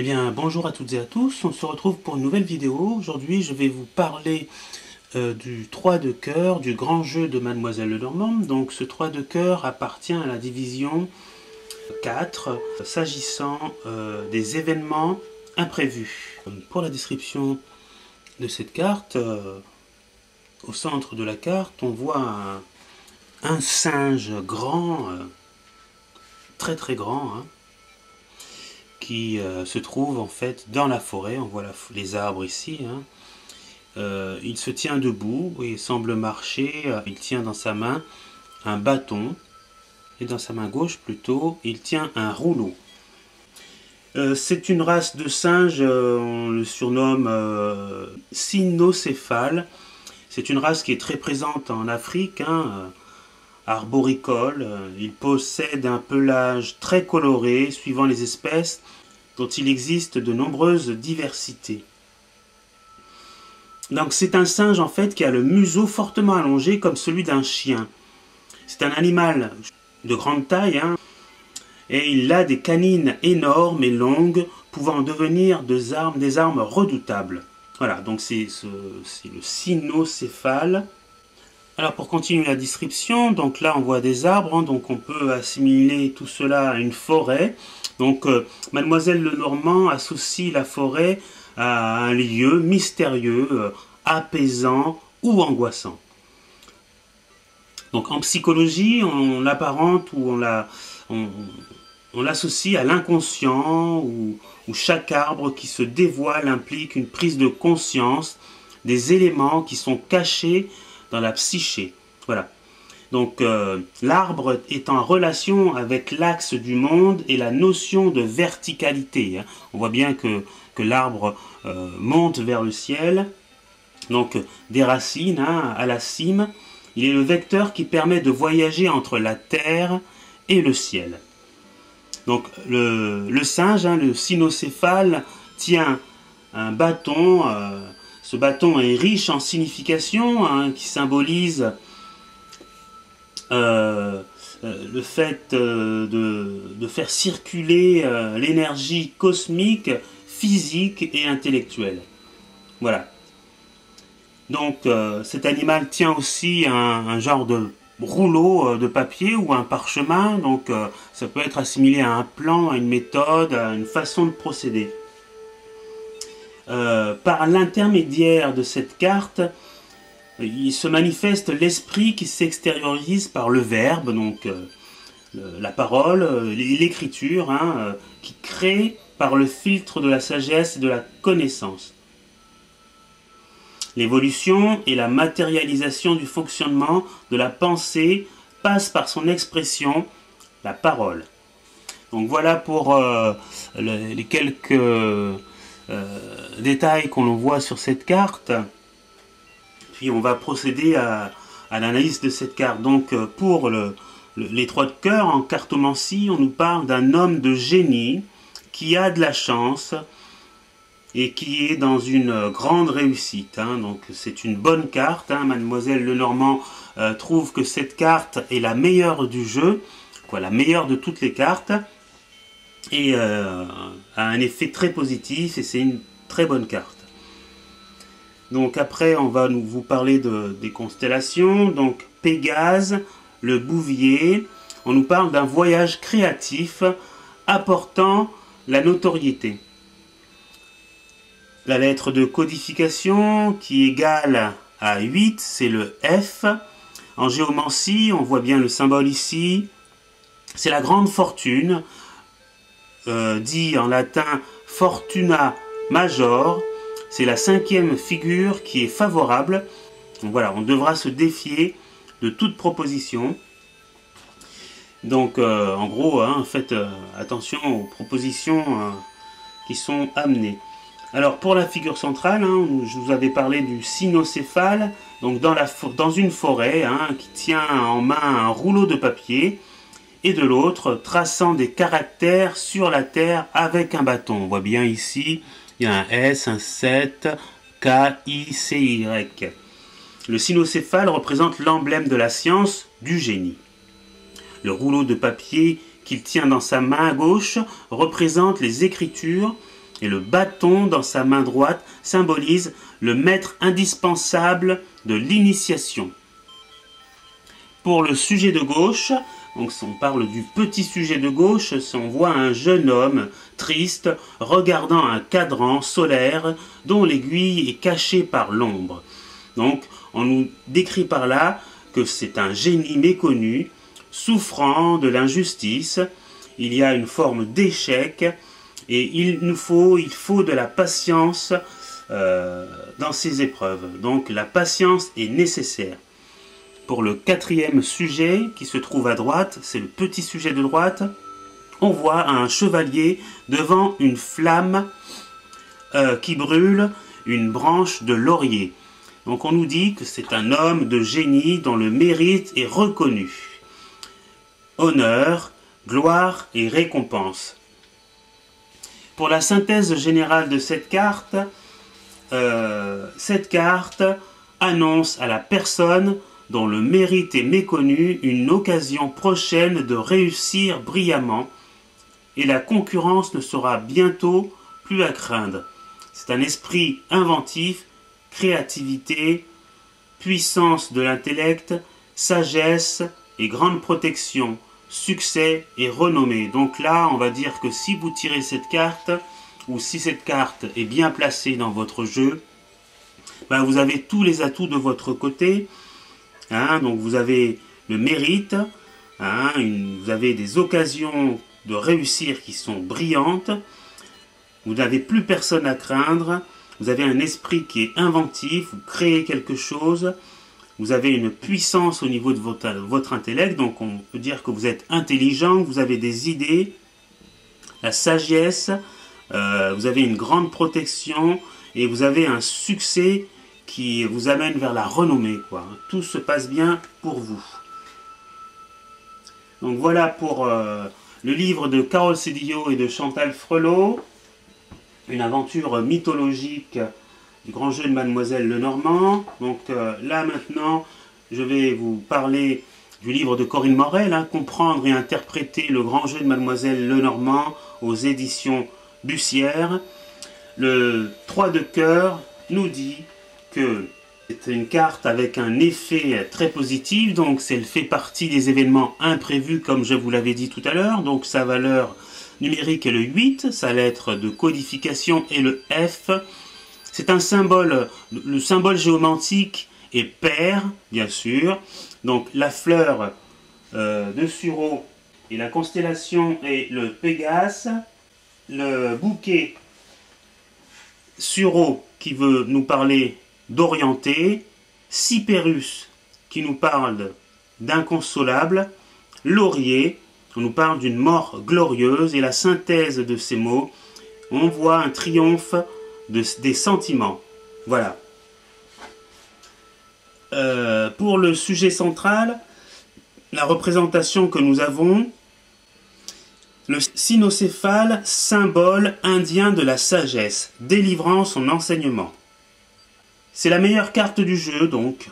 Eh bien, bonjour à toutes et à tous, on se retrouve pour une nouvelle vidéo. Aujourd'hui, je vais vous parler du 3 de cœur, du grand jeu de Mademoiselle Lenormand. Donc, ce 3 de cœur appartient à la division 4, s'agissant des événements imprévus. Pour la description de cette carte, au centre de la carte, on voit un singe grand, très très grand, hein, qui se trouve en fait dans la forêt. On voit les arbres ici, hein. Il se tient debout et semble marcher. Il tient dans sa main un bâton et dans sa main gauche plutôt il tient un rouleau. C'est une race de singe, on le surnomme cynocéphale. C'est une race qui est très présente en Afrique, hein, arboricole. Il possède un pelage très coloré suivant les espèces, dont il existe de nombreuses diversités. Donc c'est un singe en fait qui a le museau fortement allongé comme celui d'un chien. C'est un animal de grande taille, hein, et il a des canines énormes et longues pouvant devenir des armes redoutables. Voilà, donc c'est le cynocéphale. Alors pour continuer la description, donc là on voit des arbres, hein, donc on peut assimiler tout cela à une forêt. Donc Mademoiselle Lenormand associe la forêt à un lieu mystérieux, apaisant ou angoissant. Donc en psychologie, on l'apparente ou on l'associe à l'inconscient, où chaque arbre qui se dévoile implique une prise de conscience des éléments qui sont cachés dans la psyché. Voilà. Donc l'arbre est en relation avec l'axe du monde et la notion de verticalité, hein. On voit bien que l'arbre monte vers le ciel, donc des racines, hein, à la cime. Il est le vecteur qui permet de voyager entre la terre et le ciel. Donc le singe, hein, le cynocéphale, tient un bâton. Ce bâton est riche en signification, hein, qui symbolise le fait de faire circuler l'énergie cosmique, physique et intellectuelle. Voilà. Donc cet animal tient aussi un genre de rouleau de papier ou un parchemin. Donc ça peut être assimilé à un plan, à une méthode, à une façon de procéder. Par l'intermédiaire de cette carte, il se manifeste l'esprit qui s'extériorise par le verbe, donc la parole, l'écriture, hein, qui crée par le filtre de la sagesse et de la connaissance. L'évolution et la matérialisation du fonctionnement de la pensée passent par son expression, la parole. Donc voilà pour les quelques détails qu'on voit sur cette carte. Puis on va procéder à l'analyse de cette carte. Donc pour les 3 de cœur en cartomancie, on nous parle d'un homme de génie qui a de la chance et qui est dans une grande réussite, hein. Donc c'est une bonne carte, hein. Mademoiselle Lenormand trouve que cette carte est la meilleure du jeu, quoi, la meilleure de toutes les cartes, et a un effet très positif, et c'est une très bonne carte. Donc après on va vous parler des constellations. Donc Pégase, le Bouvier, on nous parle d'un voyage créatif apportant la notoriété. La lettre de codification qui est égale à 8, c'est le F. En géomancie, on voit bien le symbole ici. C'est la grande fortune, dit en latin Fortuna Major. C'est la 5e figure qui est favorable. Donc voilà, on devra se défier de toute proposition. Donc en gros, hein, faites attention aux propositions qui sont amenées. Alors pour la figure centrale, hein, je vous avais parlé du cynocéphale, donc dans une forêt, hein, qui tient en main un rouleau de papier, et de l'autre traçant des caractères sur la terre avec un bâton. On voit bien ici, il y a un S, un 7, K, I, C, Y. Le cynocéphale représente l'emblème de la science, du génie. Le rouleau de papier qu'il tient dans sa main gauche représente les écritures Et le bâton dans sa main droite symbolise le maître indispensable de l'initiation. Pour le sujet de gauche, donc si on parle du petit sujet de gauche, on voit un jeune homme triste regardant un cadran solaire dont l'aiguille est cachée par l'ombre. Donc on nous décrit par là que c'est un génie méconnu, souffrant de l'injustice. Il y a une forme d'échec et il faut de la patience dans ces épreuves. Donc la patience est nécessaire. Pour le quatrième sujet qui se trouve à droite, c'est le petit sujet de droite, on voit un chevalier devant une flamme qui brûle une branche de laurier. Donc on nous dit que c'est un homme de génie dont le mérite est reconnu. Honneur, gloire et récompense. Pour la synthèse générale de cette carte annonce à la personne dont le mérite est méconnu une occasion prochaine de réussir brillamment et la concurrence ne sera bientôt plus à craindre. C'est un esprit inventif, créativité, puissance de l'intellect, sagesse et grande protection, succès et renommée. Donc là, on va dire que si vous tirez cette carte, ou si cette carte est bien placée dans votre jeu, ben vous avez tous les atouts de votre côté. Donc vous avez le mérite, vous avez des occasions de réussir qui sont brillantes, vous n'avez plus personne à craindre, vous avez un esprit qui est inventif, vous créez quelque chose, vous avez une puissance au niveau de votre intellect, donc on peut dire que vous êtes intelligent, vous avez des idées, la sagesse, vous avez une grande protection et vous avez un succès qui vous amène vers la renommée, quoi. Tout se passe bien pour vous. Donc voilà pour le livre de Carole Cédillo et de Chantal Frelot, une aventure mythologique du grand jeu de Mademoiselle Lenormand. Donc là maintenant, je vais vous parler du livre de Corinne Morel, Comprendre et interpréter le grand jeu de Mademoiselle Lenormand aux éditions Bussière. Le 3 de cœur nous dit que c'est une carte avec un effet très positif, donc elle fait partie des événements imprévus comme je vous l'avais dit tout à l'heure. Donc sa valeur numérique est le 8, sa lettre de codification est le F. C'est un symbole, le symbole géomantique est pair, bien sûr. Donc la fleur de sureau et la constellation est le Pégase. Le bouquet sureau qui veut nous parler d'orienté, Cyperus qui nous parle d'inconsolable, laurier, on nous parle d'une mort glorieuse, et la synthèse de ces mots, on voit un triomphe des sentiments. Voilà. Pour le sujet central, la représentation que nous avons, le cynocéphale, symbole indien de la sagesse, délivrant son enseignement. C'est la meilleure carte du jeu, donc.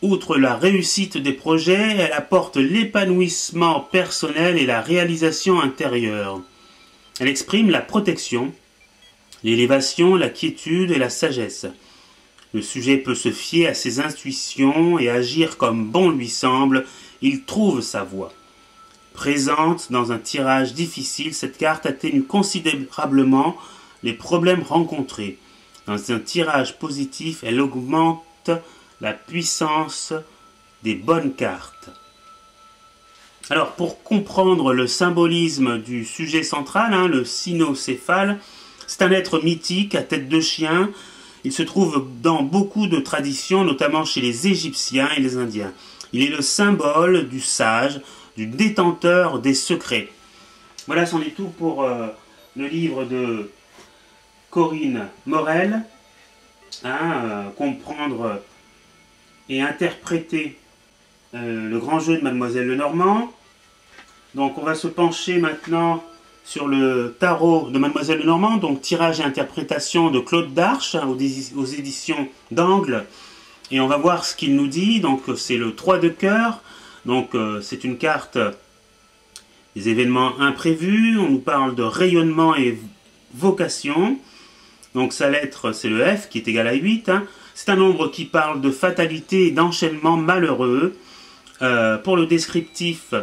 Outre la réussite des projets, elle apporte l'épanouissement personnel et la réalisation intérieure. Elle exprime la protection, l'élévation, la quiétude et la sagesse. Le sujet peut se fier à ses intuitions et agir comme bon lui semble, il trouve sa voie. Présente dans un tirage difficile, cette carte atténue considérablement les problèmes rencontrés. Dans un tirage positif, elle augmente la puissance des bonnes cartes. Alors, pour comprendre le symbolisme du sujet central, le cynocéphale, c'est un être mythique à tête de chien. Il se trouve dans beaucoup de traditions, notamment chez les Égyptiens et les Indiens. Il est le symbole du sage, du détenteur des secrets. Voilà, c'en est tout pour le livre de Corinne Morel, comprendre et interpréter le grand jeu de Mademoiselle Lenormand. Donc on va se pencher maintenant sur le tarot de Mademoiselle Lenormand, donc tirage et interprétation de Claude Darche aux éditions d'Angle. Et on va voir ce qu'il nous dit. Donc c'est le 3 de cœur. Donc c'est une carte des événements imprévus. On nous parle de rayonnement et vocation. Donc sa lettre, c'est le F, qui est égal à 8. Hein. C'est un nombre qui parle de fatalité et d'enchaînement malheureux. Pour le descriptif,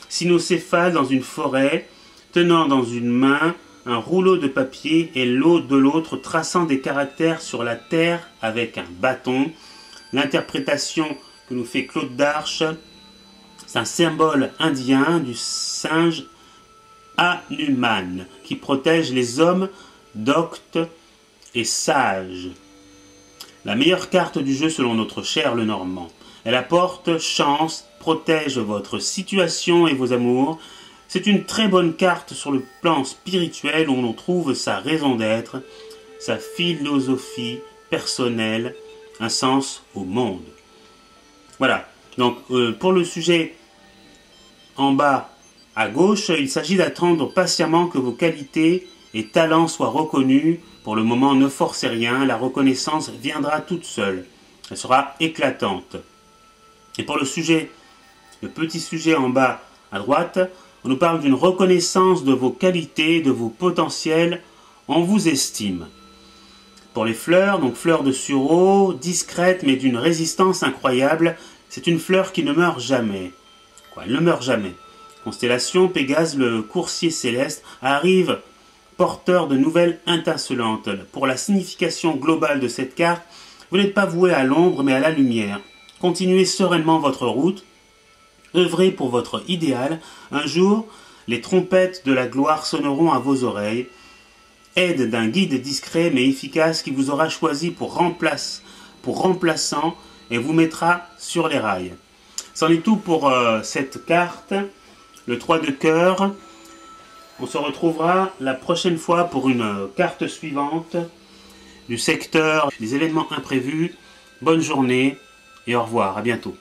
cynocéphale dans une forêt, tenant dans une main un rouleau de papier et l'autre de l'autre, traçant des caractères sur la terre avec un bâton. L'interprétation que nous fait Claude Darche, c'est un symbole indien du singe Hanuman, qui protège les hommes doctes et sages. La meilleure carte du jeu selon notre cher Lenormand. Elle apporte chance, protège votre situation et vos amours. C'est une très bonne carte sur le plan spirituel où l'on trouve sa raison d'être, sa philosophie personnelle, un sens au monde. Voilà, donc pour le sujet en bas à gauche, il s'agit d'attendre patiemment que vos qualités et talents soient reconnus. Pour le moment, ne forcez rien, la reconnaissance viendra toute seule. Elle sera éclatante. Et pour le sujet, le petit sujet en bas à droite, on nous parle d'une reconnaissance de vos qualités, de vos potentiels, on vous estime. Pour les fleurs, donc fleurs de sureau, discrète mais d'une résistance incroyable, c'est une fleur qui ne meurt jamais. Elle ne meurt jamais. Constellation, Pégase, le coursier céleste, arrive porteur de nouvelles étincelantes. Pour la signification globale de cette carte, vous n'êtes pas voué à l'ombre mais à la lumière. Continuez sereinement votre route, œuvrez pour votre idéal. Un jour, les trompettes de la gloire sonneront à vos oreilles. Aide d'un guide discret mais efficace qui vous aura choisi pour remplaçant et vous mettra sur les rails. C'en est tout pour cette carte, le 3 de cœur. On se retrouvera la prochaine fois pour une carte suivante du secteur des événements imprévus. Bonne journée et au revoir, à bientôt.